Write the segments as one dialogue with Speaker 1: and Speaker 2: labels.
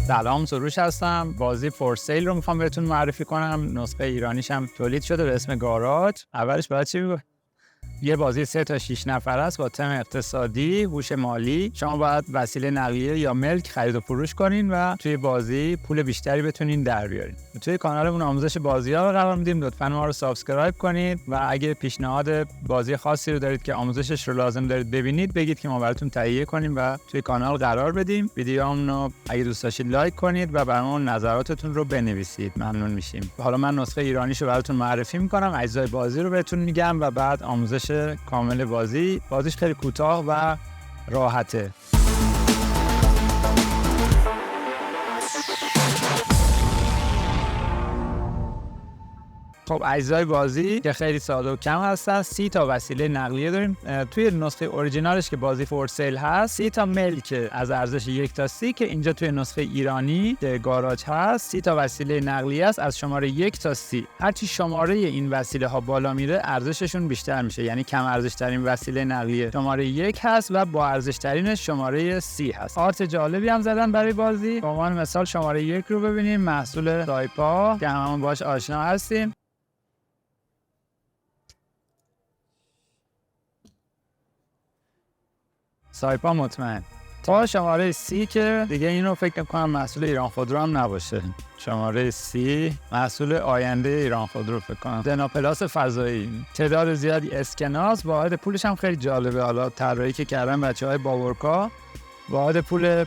Speaker 1: سلام، سروش هستم. بازی فور سیل رو میخوام بهتون معرفی کنم. نسخه ایرانیش هم تولید شده به اسم گاراژ. اولش باید چی بگم؟ یه بازی 3 تا 6 نفر است با تم اقتصادی، هوش مالی. شما باید وسیله نقلیه یا ملک خرید و فروش کنین و توی بازی پول بیشتری بتونین در بیارین. توی کانالمون آموزش بازی‌ها قرار میدیم. لطفاً ما رو سابسکرایب کنید و اگه پیشنهاد بازی خاصی رو دارید که آموزشش رو لازم دارید ببینید، بگید که ما براتون تهیه کنیم و توی کانال قرار بدیم. ویدیومون رو اگه دوست داشتید لایک کنید و برامون نظراتتون رو بنویسید. ممنون میشیم. حالا من نسخه ایرانیشو براتون معرفی می‌کنم، اجزای بازی رو بهتون میگم و بعد آموزش کامل بازیش خیلی کوتاه و راحته. خب اجزای بازی که خیلی ساده و کم هستن. 30 تا وسیله نقلیه داریم. توی نسخه اورجینالش که بازی فور سیل هست 30 تا ملک از ارزش 1 تا 30 که اینجا توی نسخه ایرانی که گاراژ هست 30 تا وسیله نقلیه است از شماره 1 تا 30. هرچی شماره این وسیله ها بالا میره ارزششون بیشتر میشه. یعنی کم ارزش ترین وسیله نقلیه شماره 1 هست و با ارزش ترینش شماره 30 هست. آرت جالبی هم زدن برای بازی. به عنوان مثال شماره 1 رو ببینیم، محصول سایپا که هممون باهاش آشنا هستیم. سایپا مطمئن. تا شماره 30 که دیگه اینو فکر کنم محصول ایران خودرو هم نباشه. شماره 30 محصول آینده ایران خودرو فکر کنم. دناپلاس فضایی. تعداد زیادی اسکناس. واحد پولش هم خیلی جالبه. حالا طراحی که کردن بچهای باورکا. واحد پول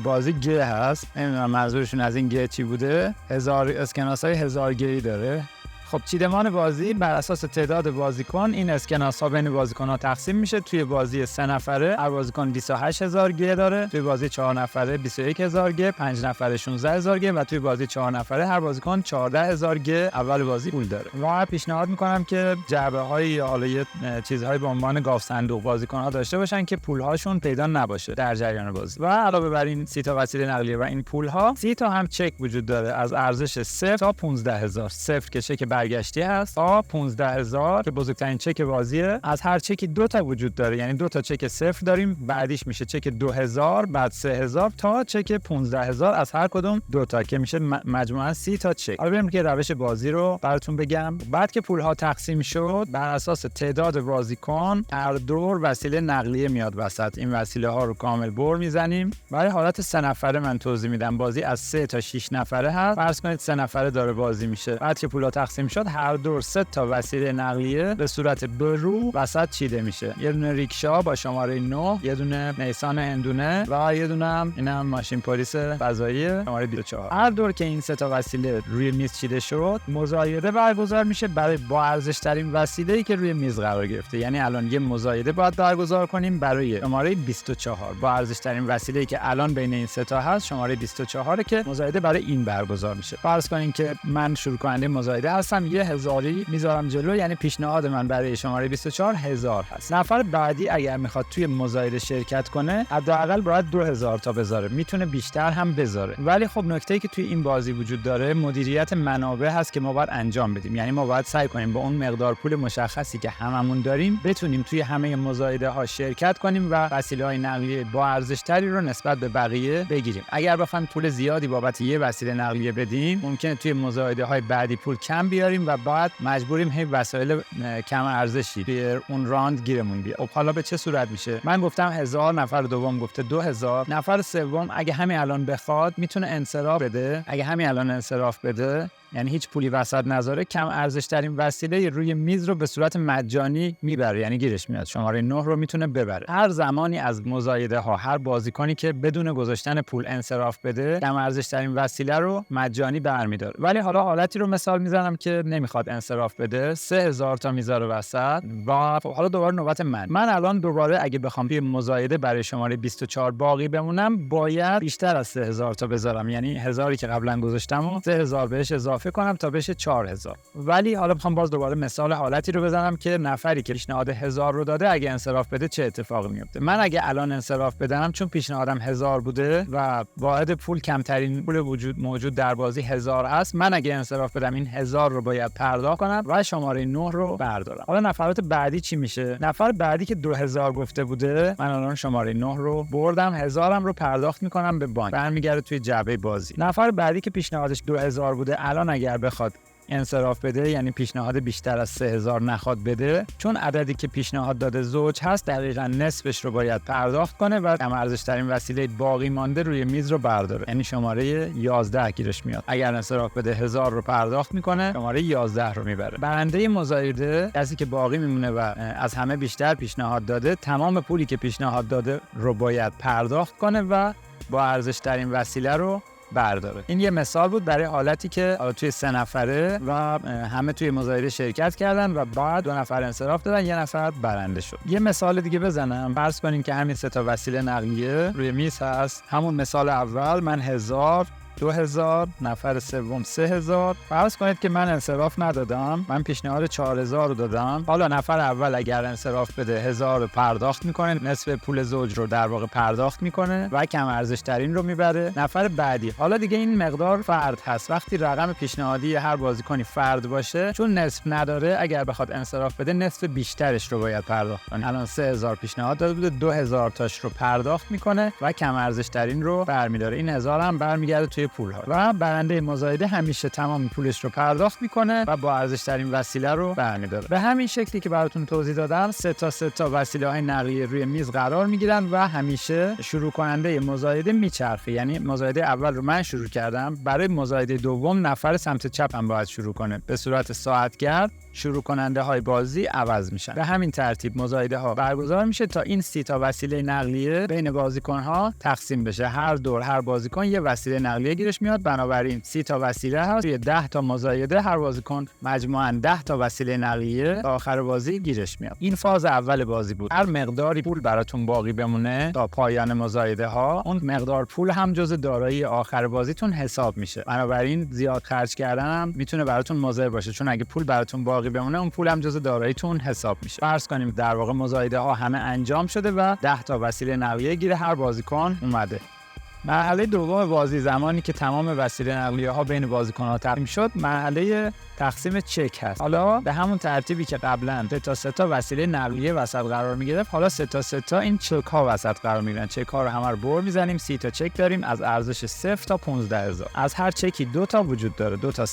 Speaker 1: بازی گ هست. نمیدونم منظورشون از این گ چی بوده. 1000 اسکناس‌های 1000 گی داره. خب چیدمان بازی بر اساس تعداد بازیکن این اسکناس‌ها بین بازیکن‌ها تقسیم میشه. توی بازی 3 نفره هر بازیکن 28000 گی داره، توی بازی 4 نفره 21000 گی، 5 نفره 16000 گی و توی بازی 4 نفره هر بازیکن 14000 گی اول بازی پول داره. من پیشنهاد می‌کنم که جعبه‌های یا حالا چیزهایی به عنوان گاف صندوق بازیکن‌ها داشته باشن که پول‌هاشون پیدا نباشه در جریان بازی. و علاوه بر این 30 تا وسیله نقلیه و این پول‌ها 30 تا هم چک وجود داره از ارزش 0 تا 15000. 0 که چک برگشتی هست تا 15000 که بزرگترین چک بازیه. از هر چکی 2 تا وجود داره، یعنی 2 تا چک 0 داریم، بعدیش میشه چک 2000، بعد 3000 تا چک 15000 از هر کدوم 2 تا که میشه مجموعاً 30 تا چک. حالا بریم که روش بازی رو براتون بگم. بعد که پول‌ها تقسیم شد بر اساس تعداد بازیکن هر دور وسیله نقلیه میاد وسط. این وسیله ها رو کامل بر میزنیم. برای حالت 3 نفره من توضیح میدم. بازی از 3 تا 6 نفره هست. فرض کنید 3 نفره داره بازی میشه. بعد که پول‌ها تقسیم شد هر دور 3 تا وسیله نقلیه به صورت برو وسط چیده میشه. یه دونه ریکشا با شماره 9، یه دونه نیسان هندونه و یه دونه اینم ماشین پلیس فضایی شماره 24. هر دور که این 3 تا وسیله روی میز چیده شد مزایده برگزار میشه برای با ارزش ترین وسیله‌ای که روی میز قرار گرفته. یعنی الان یه مزایده باید برگزار کنیم برای شماره 24 با ارزش ترین وسیله‌ای که الان بین این 3 تا هست شماره 24 که مزایده برای این برگزار میشه. فرض کنین که من شروع کننده مزایده هستم، یه هزاری میذارم جلو، یعنی پیشنهاد من برای شماره 24 1000 هست. نفر بعدی اگر میخواد توی مزایده شرکت کنه حداقل باید 2000 تا بذاره، میتونه بیشتر هم بذاره. ولی خب نکته‌ای که توی این بازی وجود داره مدیریت منابع هست که ما باید انجام بدیم. یعنی ما باید سعی کنیم با اون مقدار پول مشخصی که هممون داریم بتونیم توی همه مزایده ها شرکت کنیم و وسیله‌های نقلیه با ارزش تری رو نسبت به بقیه بگیریم. اگر بخوایم پول زیادی بابت یه وسیله نقلیه بدیم ممکنه توی مزایده های بعدی پول کم بیاریم و بعد مجبوریم هی وسایل کم ارزشی توی اون راند گیرمون بیاد. خب حالا به چه صورت میشه؟ من گفتم 1000، نفر دوم گفته 2000، نفر سوم اگه همین الان بخواد میتونه انصراف بده. اگه همین الان انصراف بده یعنی هیچ پولی وسط نذاره، کم ارزش ترین وسیله روی میز رو به صورت مجانی میبره، یعنی گیرش میاد. شماره 9 رو میتونه ببره. هر زمانی از مزایده ها هر بازیکنی که بدون گذاشتن پول انصراف بده کم ارزش ترین وسیله رو مجانی برمیداره. ولی حالا حالتی رو مثال میزنم که نمیخواد انصراف بده، 3000 تا میذاره وسط و حالا دوباره نوبت من الان دوباره اگه بخوام توی مزایده برای شماره 24 باقی بمونم باید بیشتر از 3000 تا بذارم، یعنی 1000 که قبلا گذاشتم و 3000 بهش اضافه اضافه کنم تا بشه 4000. ولی حالا میخوام باز دوباره مثال حالتی رو بزنم که نفری که پیشنهاد 1000 رو داده اگه انصراف بده چه اتفاقی میفته. من اگه الان انصراف بدم چون پیشنهادم 1000 بوده و واحد پول کمترین پول موجود در بازی 1000 است، من اگه انصراف بدم این 1000 رو باید پرداخت کنم و شماره 9 رو بردارم. حالا نفرات بعدی چی میشه؟ نفر بعدی که 2000 گفته بوده، من الان شماره 9 رو بردم، 1000م رو پرداخت میکنم به بانک، برمیگرده توی جعبه بازی. نفر بعدی که پیشنهادش 2000 بوده الان اگر بخواد انصراف بده، یعنی پیشنهاد بیشتر از 3000 نخواد بده، چون عددی که پیشنهاد داده زوج هست دقیقاً نصفش رو باید پرداخت کنه و کم ارزش ترین وسیله باقی مانده روی میز رو برداره، یعنی شماره 11 گیرش میاد. اگر انصراف بده 1000 رو پرداخت میکنه، شماره 11 رو میبره. برنده مزایده کسی که باقی میمونه و از همه بیشتر پیشنهاد داده، تمام پولی که پیشنهاد داده رو باید پرداخت کنه و با ارزش ترین وسیله رو برداره. این یه مثال بود برای حالتی که توی 3 نفره و همه توی مزایده شرکت کردن و بعد 2 نفر انصراف دادن، 1 نفر برنده شد. یه مثال دیگه بزنم. فرض کنین که همین 3 تا وسیله نقلیه روی میز هست. همون مثال اول من 1000 2000 نفر سوم 3000. فرض کنید که من انصراف ندادم، من پیشنهاد 4000 رو دادم. حالا نفر اول اگر انصراف بده 1000 رو پرداخت میکنه، نصف پول زوج رو در واقع پرداخت میکنه و کم ارزش ترین رو میبره. نفر بعدی حالا دیگه این مقدار فرد هست. وقتی رقم پیشنهادی هر بازیکنی فرد باشه، چون نصف نداره، اگر بخواد انصراف بده نصف بیشترش رو باید پرداخت کنه. الان 3000 پیشنهاد داده بوده، 2000 تاش رو پرداخت میکنه و کم ارزش ترین رو برمیداره. این 1000 هم برمیگرده توی پول ها و برنده مزایده همیشه تمام پولش رو پرداخت میکنه و با ارزش ترین وسیله رو برمیداره. به همین شکلی که براتون توضیح دادم، 3 تا وسیله های نقلیه روی میز قرار میگیرن و همیشه شروع کننده مزایده میچرخه. یعنی مزایده اول رو من شروع کردم، برای مزایده دوم نفر سمت چپ هم باید شروع کنه. به صورت ساعتگرد شروع کننده های بازی عوض میشن. به همین ترتیب مزایده ها برگزار میشه تا این 30 تا وسیله نقلیه بین بازیکن ها تقسیم بشه. هر دور هر بازیکن یه وسیله نقلیه گیرش میاد. بنابراین 30 تا وسیله هست، توی 10 تا مزایده هر بازیکن مجموعاً 10 تا وسیله نقلیه تا آخر بازی گیرش میاد. این فاز اول بازی بود. هر مقداری پول براتون باقی بمونه تا پایان مزایده ها، اون مقدار پول هم جزء دارایی آخر بازیتون حساب میشه. بنابراین زیاد خرج کردن هم میتونه براتون مضر باشه، چون اگه پول براتون باقی بمونه اون پول هم جزء داراییتون حساب میشه. فرض کنیم در واقع مزایده ها همه انجام شده و 10 تا وسیله نقلیه گیر هر بازیکن اومده. مرحله دوم بازی، زمانی که تمام وسیله نقلیه ها بین بازیکن ها تقسیم شد، مرحله تقسیم چک هست. حالا به همون ترتیبی که قبلا 3 تا وسیله نقلیه وسط قرار میگرفت، حالا 3 تا این چک ها وسط قرار میگیرن. چک ها رو همه رو بر میزنیم. 30 تا چک داریم از ارزش 0 تا 15000. از هر چکی 2 تا وجود داره. 2 تا 0،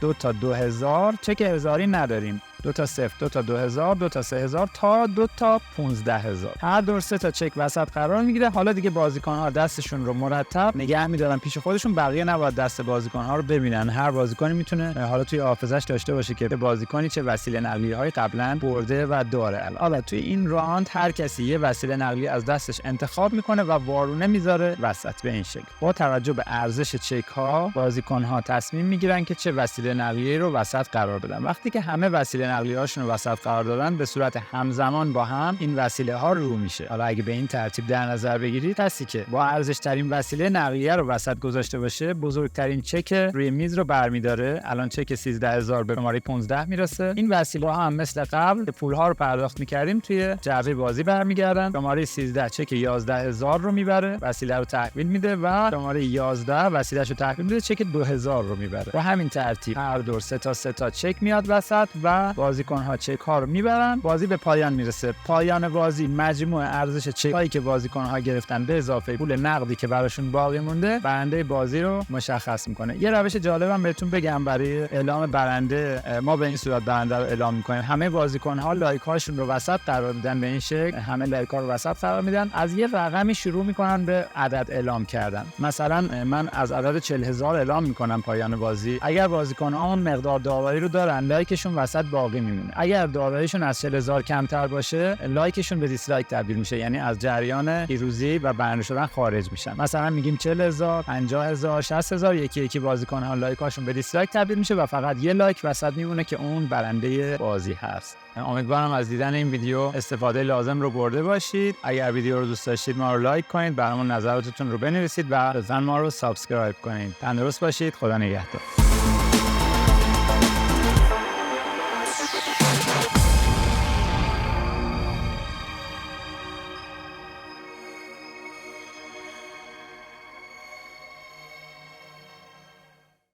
Speaker 1: 2 تا 2000. چک هزاری نداریم. 2 تا 0، 2 تا 2000، 2 تا 3000 تا 2 تا 15000. هر دور 3 تا چک وسط قرار میگیره. حالا دیگه بازیکن ها دستشون رو مرتب نگه می‌دارن پیش خودشون. بقیه نباید دست بازیکن ها رو ببینن. هر بازیکنی میتونه حالا توی حافظه‌اش داشته باشه که بازیکنی چه وسیله نقلیه های قبلا برده و داره. حالا توی این راند هر کسی یه وسیله نقلیه از دستش انتخاب میکنه و وارونه میذاره وسط. به این شکل با توجه به ارزش چک ها بازیکن ها تصمیم میگیرن که چه وسیله نقلیه رو وسط قرار بدن. وقتی که همه وسیله نقلیه هاشون رو وسط قرار دادن، به صورت همزمان با هم این وسیله ها رو میشه. حالا اگه به این ترتیب در نظر بگیرید، کسی که با ارزش ترین وسیله نقلیه رو وسط گذاشته باشه، بزرگترین چک روی میز رو برمیداره. الان چک 13000 به شماره 15 میرسه. این وسیله ها هم مثل قبل پول ها رو پرداخت میکردیم توی جعبه بازی برمیگردن. شماره 13 چک 11000 رو میبره، وسیله رو تحویل میده و شماره 11 وسیله‌شو تحویل میده، چک 2000 رو میبره. با همین ترتیب هر دور 3 تا چک میاد وسط و بازیکن ها چک ها رو میبرن. بازی به پایان میرسه. پایان بازی مجموع ارزش چک هایی که بازیکن ها گرفتن به اضافه پول نقدی که براشون باقی مونده، برنده بازی رو مشخص میکنه. یه روش جالبم بهتون بگم برای اعلام برنده. ما به این صورت برنده رو اعلام میکنیم. همه بازیکن ها لایک هاشون رو وسط قرار میدن. به این شکل همه لایک ها رو وسط قرار میدن. از یه رقمی شروع میکنن به عدد اعلام کردن. مثلا من از عدد 40000 اعلام میکنم پایان بازی. اگر بازیکن ها اون مقدار دارایی رو دارن، لایکشون وسط باقی میمونه. اگر داراییشون از 40000 کمتر باشه، لایکشون به دیسلایک تبدیل میشه، یعنی از جریان پیروزی و برنده شدن خارج میشن. مثلا میگیم 40000، 50000، 60000، یکی بازیکن ها لایکاشون به دیسلایک تبدیل میشه و فقط یه لایک وسط میمونه که اون برنده بازی هست. امیدوارم از دیدن این ویدیو استفاده لازم رو برده باشید. اگر ویدیو رو دوست داشتید ما رو لایک کنید، برامون نظراتتون رو بنویسید و لطفاً ما رو سابسکرایب کنید. تندرست باشید. خدا نگهدار.